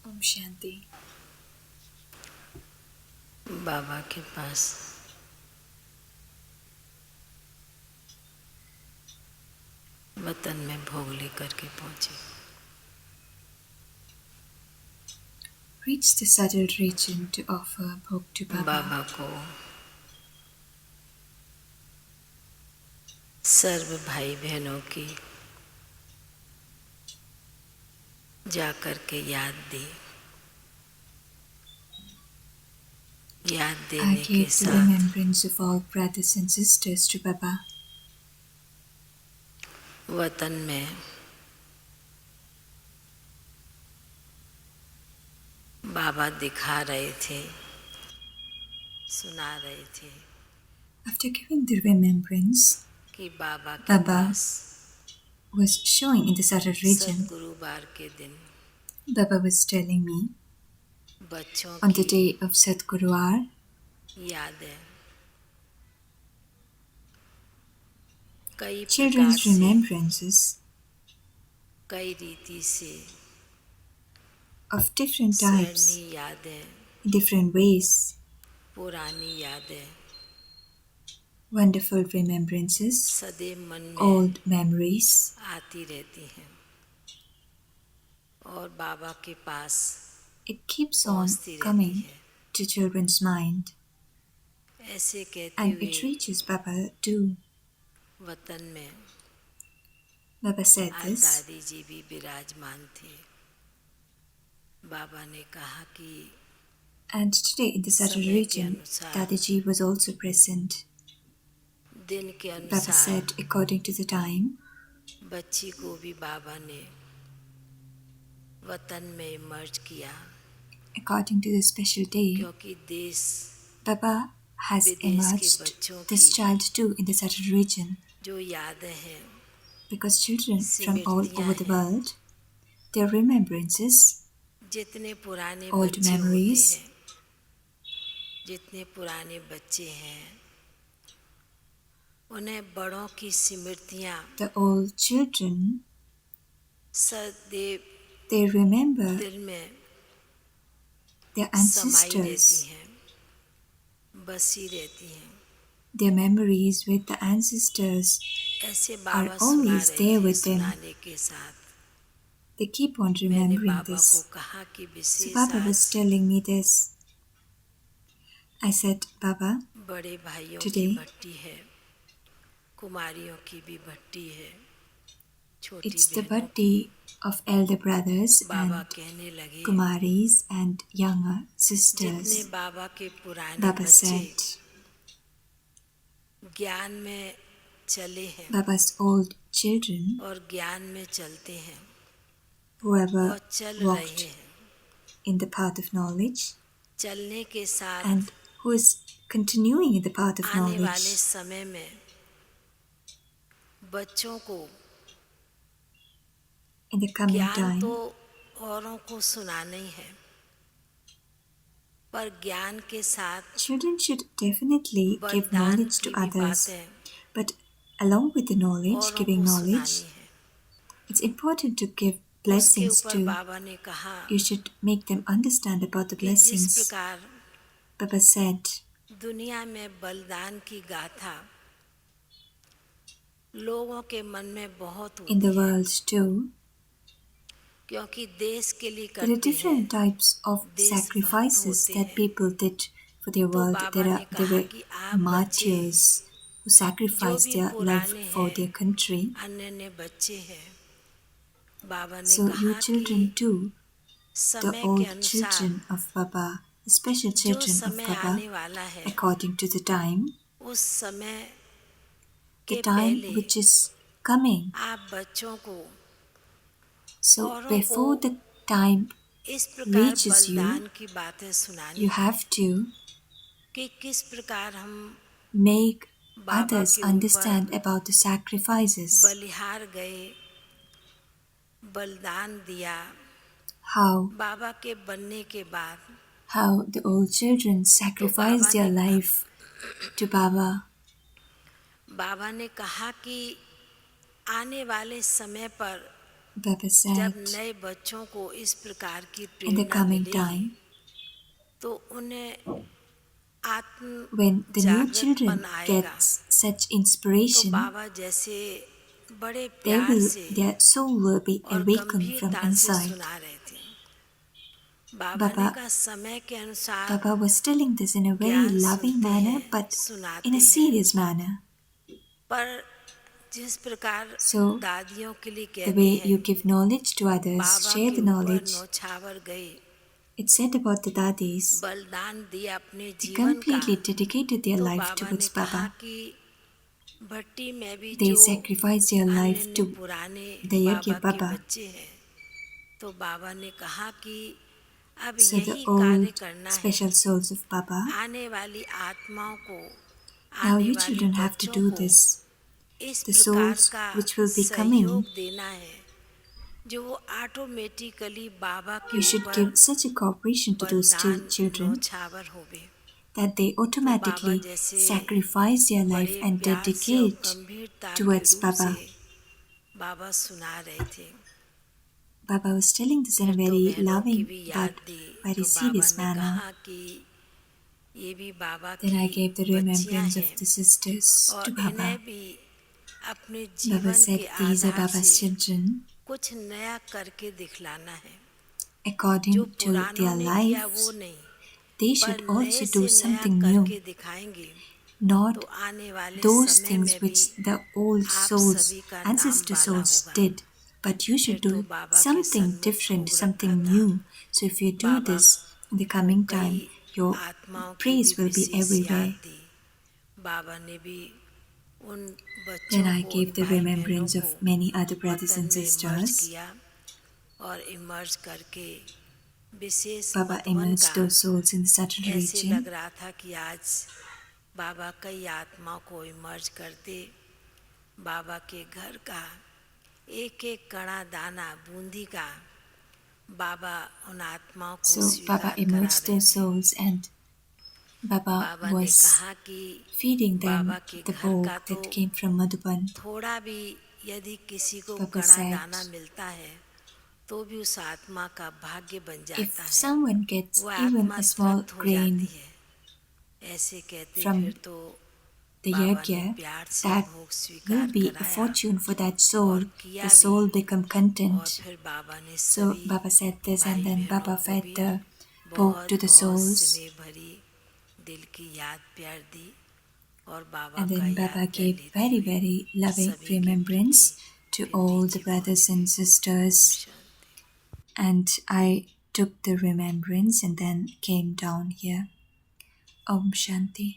ओम शांति। बाबा के पास वतन में भोग लेकर के पहुंचे। Reached the settled region to offer bhog to Baba. बाबा को सर्व भाई बहनों की जाकर के याद दी। याद I देने के gave the साथ remembrance of all brothers and sisters to Baba. वतन में बाबा दिखा रहे थे, सुना रहे थे After giving the remembrance, कि बाबा के Baba pass was showing in the settled region. सद्गुरुवार के दिन Baba was telling me बच्चों on the की day of Sadguruvar, यादें कई प्रकार children's से remembrances कई रीति से of different types, स्वर्णीय यादें, in different ways, पुरानी यादें wonderful remembrances, सदैव मन में old memories, आती रहती हैं और बाबा के पास it keeps on पहुंचती रहती coming है। to children's mind, ऐसे कहते and हुए it reaches Baba too. वतन में Baba said आज this, दादी जी भी विराजमान थे। बाबा ने कहा कि and today in the settled समय के region, अनुसार Dadaji was also present. दिन के Baba अनुसार said, according to the time, बच्ची को भी बाबा ने वतन में इमर्ज किया, according to the special day, क्योंकि देश Baba has विदेश के emerged बच्चों this की child too in the settled region, जो यादें हैं, because children from all स्मृतियां over the हैं, world, their remembrances, जितने पुराने old बच्चे होते memories, हैं, जितने पुराने बच्चे हैं, उन्हें बड़ों की स्मृतियां the old children, सदैव they remember दिल में their समाई रहती ancestors, हैं, बसी रहती हैं। their memories with the ancestors ऐसे are बाबा सुना always रहे there थे। with them. सुनाने के साथ They keep on मैंने remembering बाबा को this. कहा कि So विशेष Baba was आज telling me this. I said, Baba, बड़े भाइयों की today भट्टी है, कुमारियों की भी भट्टी है, छोटी it's the बहनों की। birthday of elder brothers Baba and कहने लगे, Kumaris and younger जितने sisters. बाबा के पुराने Baba बच्चे said, ज्ञान में चले हैं Baba's old children, और ज्ञान में चलते हैं whoever और चल रहे walked हैं, in the path of knowledge चलने के साथ and who is continuing in the path of आने वाले knowledge, समय में बच्चों को in the coming ज्ञान तो time, औरों को सुनाना ही है, पर ज्ञान के साथ children should definitely give वरदान knowledge की to भी others. बातें But along with the knowledge, औरों giving को knowledge, सुनानी है। it's important to give उसके blessings ऊपर too. बाबा ने कहा You should make them understand about the कि जिस blessings. प्रकार Baba said, दुनिया में बलिदान की गाथा लोगों के मन में बहुत in the होती है, world too, क्योंकि देश के लिए there are करते हैं, different types of देशभक्त sacrifices होते that हैं। people did for their तो world. बाबा ने There कहा were कि आप बच्चे martyrs who जो sacrificed भी their life पुराने for हैं, their country. अन्य बच्चे हैं, बाबा ने So you कहा children कि too, the समय के old अनुसार children of Baba, the special जो children of समय Baba, आने वाला है, according to the time, उस समय the के time पहले which is coming. आप बच्चों को So औरों before को the time इस प्रकार reaches you, बलिदान की बातें सुनानी you है have to कि किस प्रकार हम make बाबा others के understand ऊपर about the sacrifices, बलिहार गए, बलिदान दिया, how बाबा के बनने के बाद। the old children तो sacrificed their life to Baba. बाबा ने कहा कि आने वाले समय पर Baba जब said, नए बच्चों को इस प्रकार की in the प्रेरणा coming मिलेगी time, तो उन्हें आत्म when the new जागृतपन children आएगा। get such तो inspiration, बाबा जैसे बड़े प्यार से their soul will be और awakened from गंभीरता से inside. सुना रहे थे। बाबा ने Baba, कहा समय के अनुसार Baba was telling this in a very ज्ञान loving सुनते manner, हैं, but in सुनाते a हैं, serious manner. पर जिस प्रकार So, दादियों के लिए the कहते way हैं you give knowledge to others, Baba share के the ऊपर knowledge. नौछावर गए, It's said about the Dadis, बलिदान दिया अपने they जीवन का, completely dedicated their तो life बाबा ने towards कहा Baba. कि भट्टी में भी They जो sacrificed their अन्य life ने to पुराने the बाबा Yagya के Baba. बच्चे हैं, तो बाबा ने कहा कि अब So the यही कार्य old करना है, special souls of Baba, आने वाली आत्माओं को, now आने you वाले children have to बच्चों do को this. इस The प्रकार souls का which will be coming, सहयोग देना है जो वो ऑटोमेटिकली बाबा के you should ऊपर give such a cooperation to those बलिदान children नौछावर होवे। that they तो बाबा automatically जैसे sacrifice their life बड़े and प्यार से और dedicate गंभीरता के towards रूप से Baba. बाबा सुना रहे थे। Baba was telling this in a फिर तो very बहनों की loving भी but याद दी, very तो बाबा serious ने manner. कहा कि ये भी बाबा Then की I gave the बच्चियां remembrance हैं of the sisters to और इन्हें Baba. भी अपने Baba जीवन said के these are आधार से Baba's children. कुछ नया करके दिखलाना है, जो According to पुरानों their ने किया वो lives, नहीं, they पर should नए also do से नया something new, करके दिखाएंगे, not तो आने वाले those समय things में भी which the old आप souls, सभी का नाम ancestor बाला souls होगा। did. But you फिर should तो do बाबा के something सन्मुख different, भोग रखा something था। new. So if you do Baba this in the को coming कई time, your आत्माओं की भी praise will be विशेष याद everywhere. दी। बाबा ने भी उन Then बच्चों I को, उन gave the भाई बहनों remembrance को of many other brothers वतन and में इमर्ज sisters. किया और इमर्ज करके विशेष Baba मधुबन immersed का those souls in the subtle ऐसे region. लग रहा था कि आज बाबा कई आत्माओं को इमर्ज करते, बाबा के घर का एक एक कणा दाना बूंदी का बाबा उन आत्माओं को So Baba स्वीकार करा immersed रहे those थे। souls and Baba बाबा ने was कहा कि feeding बाबा them के the घर का bhog तो that came from Madhuban. थोड़ा भी यदि किसी को Baba कणा said, दाना मिलता है तो भी उस आत्मा का भाग्य बन if जाता है, someone gets वो even आत्मा a small तृप्त हो जाती grain है। ऐसे कहते from फिर तो the बाबा ने yagya, प्यार से that भोग will स्वीकार be a कराया fortune for that soul. और The किया soul भी। become और content. फिर बाबा ने So सभी Baba said this, and भाई then बहनों Baba को fed भी the bhog बहुत to the बहुत souls. स्नेह भरी दिल की याद प्यार दी और बाबा And का then याद Baba प्यार gave लेते very, हुए very loving सभी के प्रति remembrance to Preeti all ji the brothers बोले। and Om sisters. Shanti. And I took the remembrance and then came down here. Om Shanti.